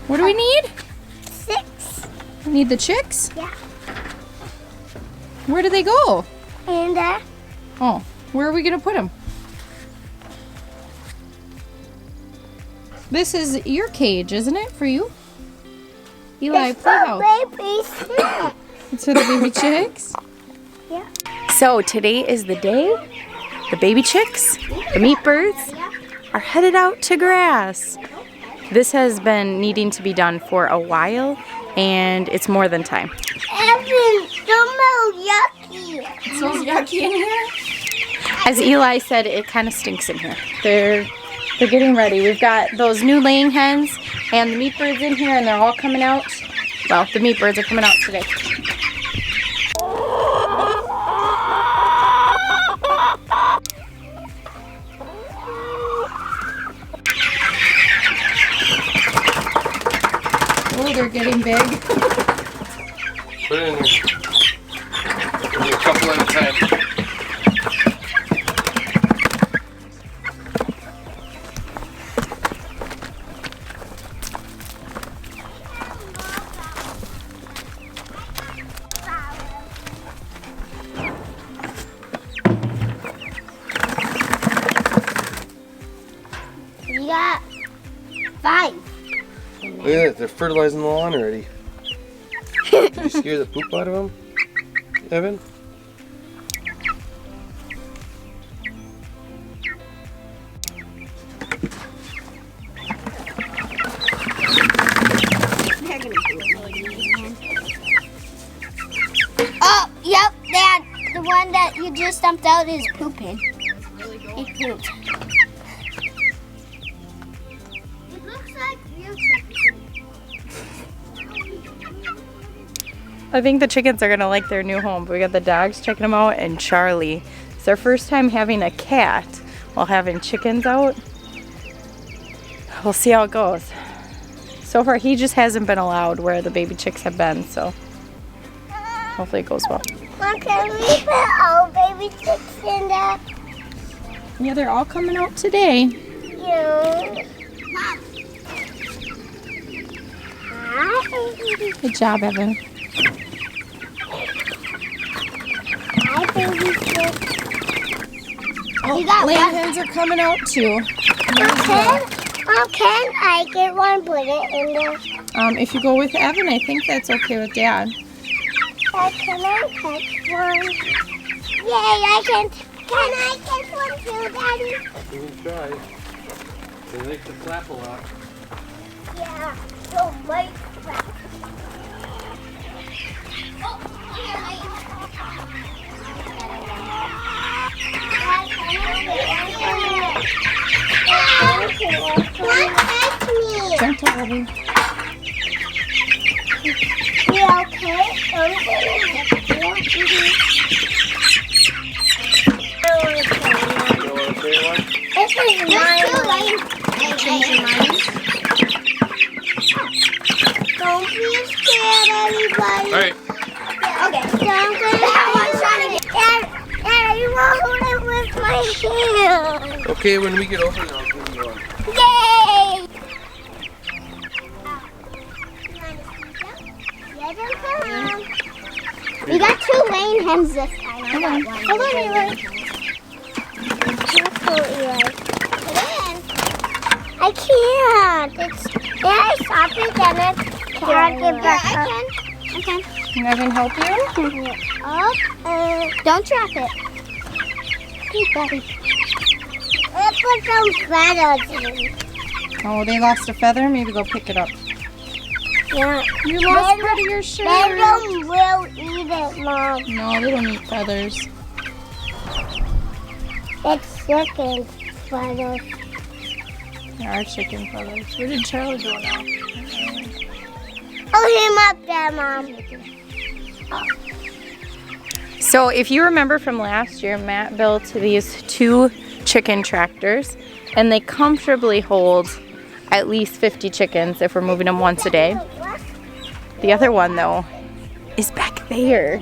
What do we need? 6. We need the chicks? Yeah. Where do they go? And Oh, where are we going to put them? This is your cage, isn't it, for you? Eli, playhouse. babies. It's for the baby chicks? Yeah. So today is the day the baby chicks, the meat birds, are headed out to grass. This has been needing to be done for a while, and it's more than time. Evan, smells yucky. It smells yucky in here? As Eli said, it kind of stinks in here. They're getting ready. We've got those new laying hens and the meat birds in here, and they're all coming out. Well, the meat birds are coming out today. Oh, they're getting big. Put it in there. Only a couple at a time. We got 5. Look at that, they're fertilizing the lawn already. Did you scare the poop out of them, Evan? Oh, yep, Dad. The one that you just dumped out is pooping. He pooped. It looks like real chicken. I think the chickens are gonna like their new home. We got the dogs checking them out, and Charlie. It's their first time having a cat while having chickens out. We'll see how it goes. So far, he just hasn't been allowed where the baby chicks have been, so hopefully it goes well. Mom, can we put all baby chicks in there? Yeah, they're all coming out today. Yeah. Mom. Hi. Good job, Evan. Hi, baby chicks. Oh, We got laying one. hens are coming out too. Mom, can I get one, put it in there? If you go with Evan, I think that's okay with Dad. Can I catch one? Yay, I can. Can I catch one too, Daddy? You can try. They like to flap a lot. Yeah, so white crap. Don't catch me. Gentle, Evan. You okay? Don't catch you. You don't want to say one? This is mine. I'm changing mine. Don't be scared, everybody. Alright. Okay. Don't get Dad, you won't hold it with my hand. Okay, when we get open, I'll give you one. Yay! We got 2 laying hens this time. Hold on, Eli. Careful, Eli. Put it in. I can't. Can I stop it? Can I get back up? I can. Can Evan help you? Up. Don't drop it. Hey, buddy. Let's put some feathers in. Oh, they lost a feather? Maybe go pick it up. Yeah. You lost part of your shirt. They will eat it, Mom. No, they don't eat feathers. It's chicken feathers. There are chicken feathers. Where did Charlie go now? Oh, him up there, Mom. So if you remember from last year, Matt built these 2 chicken tractors, and they comfortably hold at least 50 chickens if we're moving them once a day. The other one, though, is back there.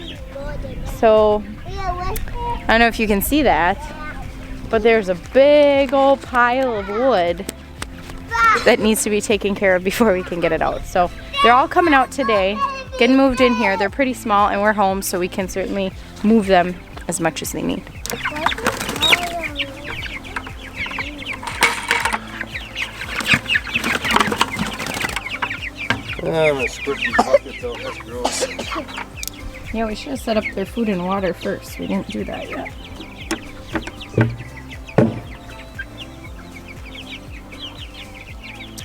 So I don't know if you can see that, but there's a big old pile of wood that needs to be taken care of before we can get it out. So they're all coming out today, getting moved in here. They're pretty small, and we're home, so we can certainly move them as much as they need. I'm gonna squirt these buckets out. That's gross. Yeah, we should have set up their food and water first. We didn't do that yet.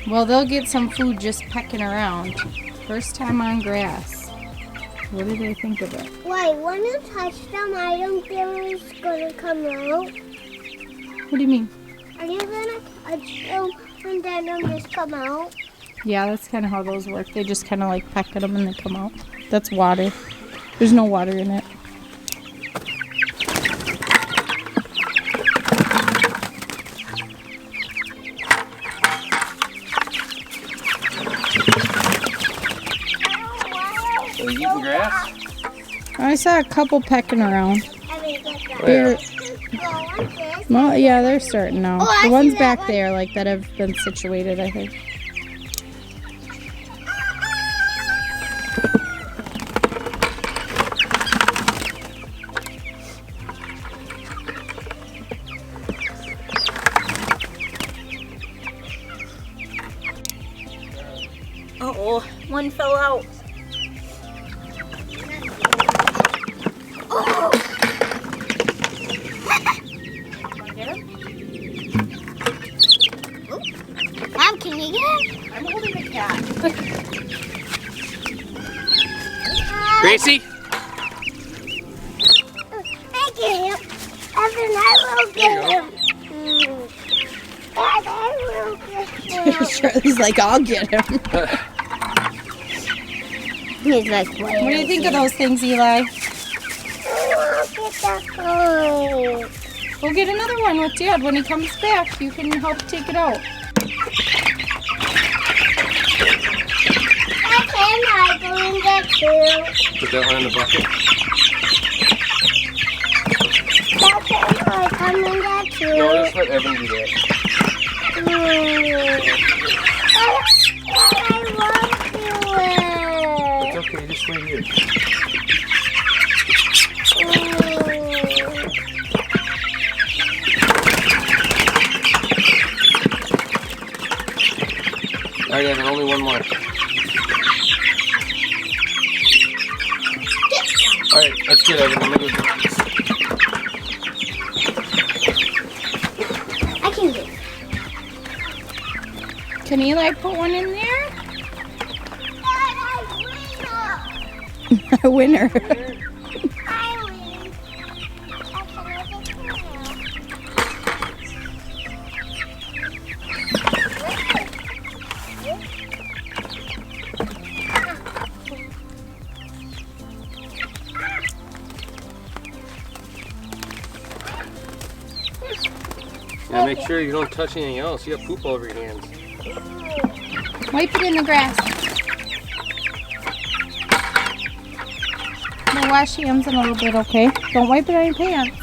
Well, they'll get some food just pecking around. First time on grass. What do they think of it? Wait, when you touch them, I don't think it's gonna come out. What do you mean? Are you gonna touch them and then they'll just come out? Yeah, that's kind of how those work. They just kind of like peck at them and they come out. That's water. There's no water in it. Are they eating grass? I saw a couple pecking around. Where? Well, yeah, they're starting now. Oh, I The ones see that back there, like that have been situated, I think. Uh-oh, one fell out. Oh. Mom, can you get it? I'm holding the cat. Gracie? I get him. Evan, I will get him. Dad, I will get him. Charlie's like, I'll get him. He's like, What do you think of those things, Eli? I want to get that coin. We'll get another one with Dad. When he comes back, you can help take it out. I cannot go in there too. Put that one in the bucket. I cannot come in there too. No, just let Evan do that. I want to It's okay, just wait here. Alright, Evan, only one more. Alright, that's good, Evan. I'm gonna go do this. I can do it. Can Eli put one in there? A winner. I win. I can make it now. Yeah, make sure you don't touch anything else. You have poop all over your hands. Wipe it in the grass. Now wash your hands a little bit, okay? Don't wipe it on your pants.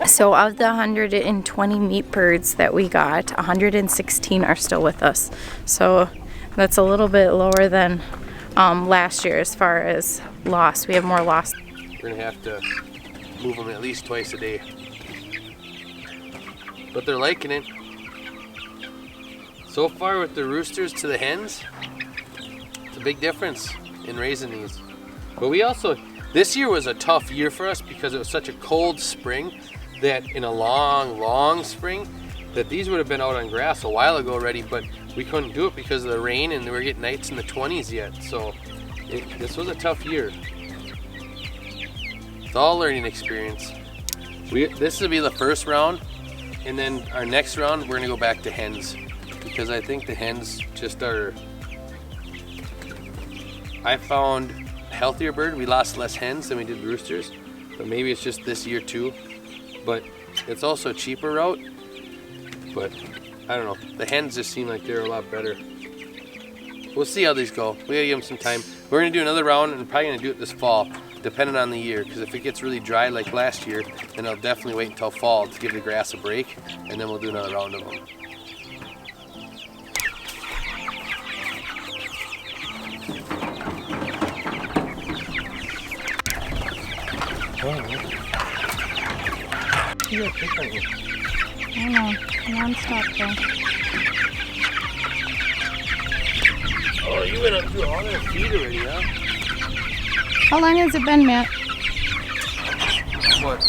So of the 120 meat birds that we got, 116 are still with us. So that's a little bit lower than last year as far as loss. We have more loss. We're gonna have to move them at least twice a day. But they're liking it. So far with the roosters to the hens, it's a big difference in raising these. But we also, this year was a tough year for us because it was such a cold spring that in a long spring, that these would have been out on grass a while ago already, but we couldn't do it because of the rain and we were getting nights in the 20s yet. So This was a tough year. It's all a learning experience. This will be the first round, and then our next round we're gonna go back to hens, because I think the hens just are. I found a healthier bird. We lost less hens than we did roosters, but maybe it's just this year too. But it's also a cheaper route. But I don't know. The hens just seem like they're a lot better. We'll see how these go. We gotta give them some time. We're gonna do another round, and probably gonna do it this fall, depending on the year. Because if it gets really dry like last year, then I'll definitely wait until fall to give the grass a break, and then we'll do another round of them. You gotta pick on you. I know, non-stop though. Oh, you went up through all that feed already, huh? How long has it been, Matt? What?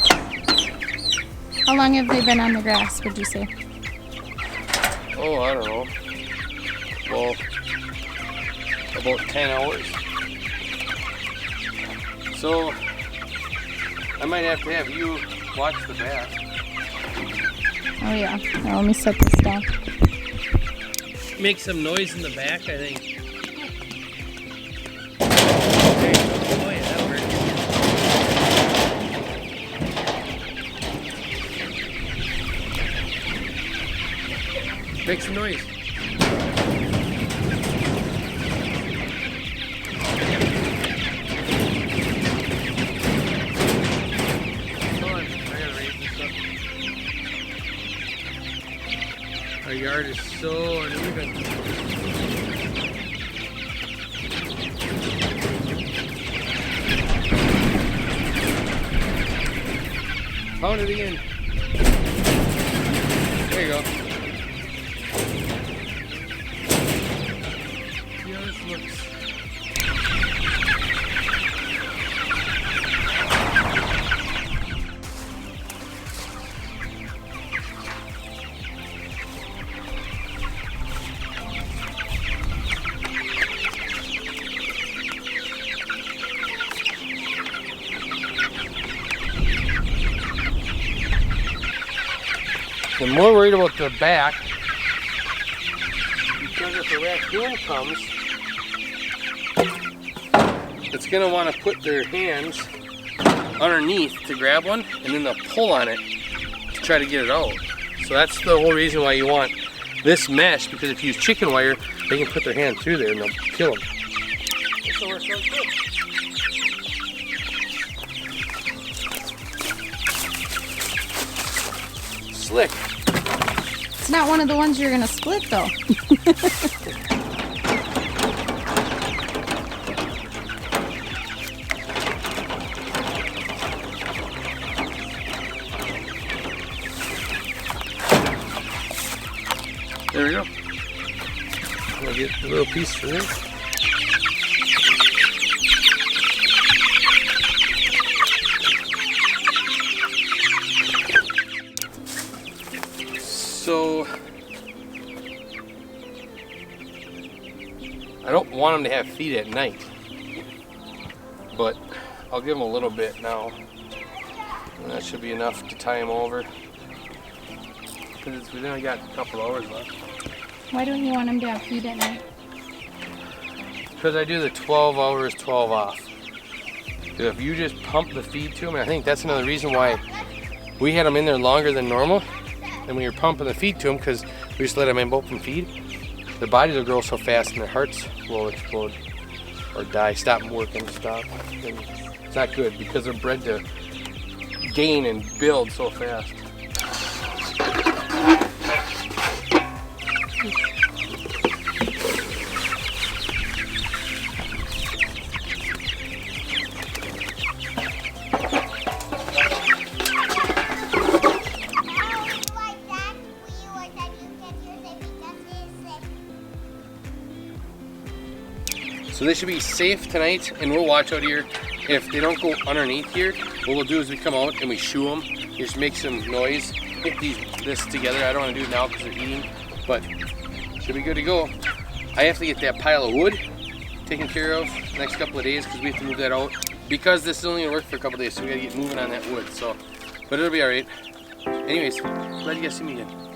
How long have they been on the grass, would you say? Oh, I don't know. Well, about 10 hours. So, I might have to have you watch the back. Oh yeah. Now let me set this down. Make some noise in the back, I think. Oh yeah, that works. Make some noise. Our yard is so uneven. Pound it again. There you go. See how this looks. I'm more worried about the back, because if a raccoon comes, it's going to want to put their hands underneath to grab one, and then they'll pull on it to try to get it out. So that's the whole reason why you want this mesh, because if you use chicken wire, they can put their hand through there and they'll kill them. This will work so good. Slick. It's not one of the ones you're gonna split though. There we go. I'll get a little piece for this. So I don't want them to have feed at night, but I'll give them a little bit now, and that should be enough to tie them over, because we've only got a couple hours left. Why don't you want them to have feed at night? Because I do the 12 hours, 12 off. So if you just pump the feed to them, and I think that's another reason why we had them in there longer than normal, and when you're pumping the feed to them, because we just let them in open feed, their bodies will grow so fast and their hearts will explode or die, stop working, stop. And it's not good because they're bred to gain and build so fast. So they should be safe tonight, and we'll watch out here. If they don't go underneath here, what we'll do is we come out and we shoo them. Just make some noise. Hit this together. I don't want to do it now because they're eating, but should be good to go. I have to get that pile of wood, taken care of the next couple of days because we have to move that out. Because this is only gonna work for a couple of days, so we gotta get moving on that wood. So, but it'll be all right. Anyways, glad you guys see me again.